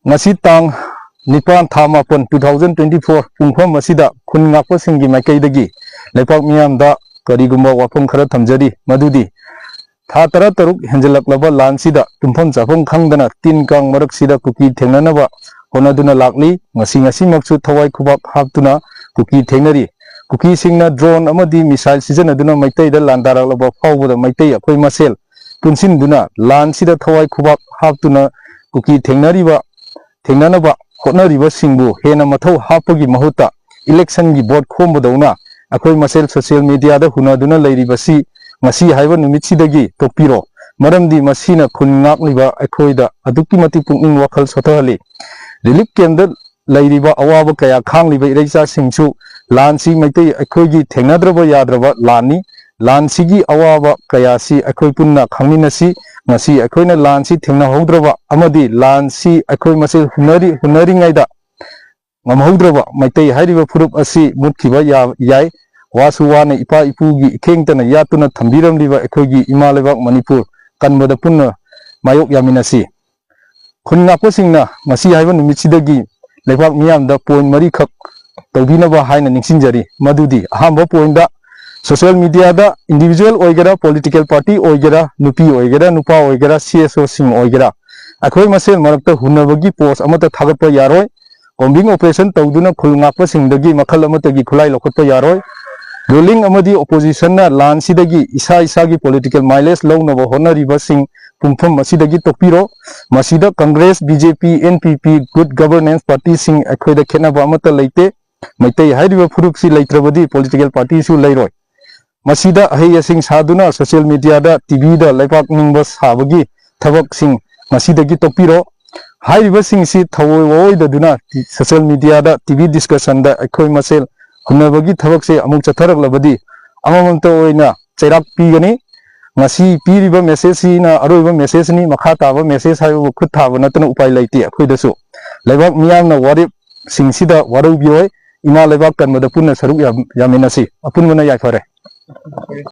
ngasi tang nipan thamapon 2024 pungpham masida khun ngakpa singi maikai dagi lepak miyam da karigumba wafam khara thamjari madudi tha tara taruk henjalaklaba lan sida tumpham chafam khangdana tin kang marak sida kuki thengnanaba honaduna lakli ngasi maksu thawai khubak haptuna kuki thengnari kuki singna drone amadi missile sijanaduna maitai da landaraklaba phawbada maitai akhoi masel punsinduna lan sida thawai khubak haptuna kuki thengnanaba hotnariba singbu hena mathau hapagi mahuta election gi vote khombadawna akhoi masel social media da hunaduna leiribasi ngasi haiba numitsidagi topiro maramdi masina khun ngakliba akhoi da aduki mati punging wakhal sothali relief camp da leiriba awaba kaya khangliba ireisa singsu lansi maitai akhoi gi thengnadraba yadraba lani lansigi awaba kaya si akhoi punna khangminasi ngasi akhoi lansi thengna haudraba amadi lansi akhoi masel hunari ngaida ngamhaudraba maitai hairiba furup asi mutkiba yai wasu wana ipa ipugi ikhengtana yatuna thambiramliba akhoi ima lebak manipur kanbada punna mayok yaminasi khunngakpa singna ngasi haiba numitsidagi lebak miyamda point mari khak tawbinaba haina ningsingjari madudi ahamba point da social media da individual oigera political party oigera nupi oigera nupa oigera CSO sing oigera akhoi masel marakta hunabagi post amata thagatpa yaroi combing operation tawduna khulngakpa singdagi makhal amatagi khulai lokotpa yaroi ruling amadi opposition na lan sidagi isa gi political mileage lawnaba honariba sing pumpham masidagi tokpiro masida congress BJP NPP good governance party sing akhoi da khenaba amata leite maitai hairiba furup si leitrabadi political party su leiroi masida ahei sing saduna social media da TV da lepak ningba sabagi thabak sing masidagi tokpiro hairiba sing si thawoi da duna social media da TV discussion da akhoi masel hunabagi thabak se amuk chatharak labadi amamamta oina chairak pigani ngasi piriba message na aroiba message ni makha taba message haibu khut thaba natana upai laiti akhoi dasu lebak miyam na warip sing sida warau bioi ima lebak kan mada punna saruk yaminasi apun mana yai fare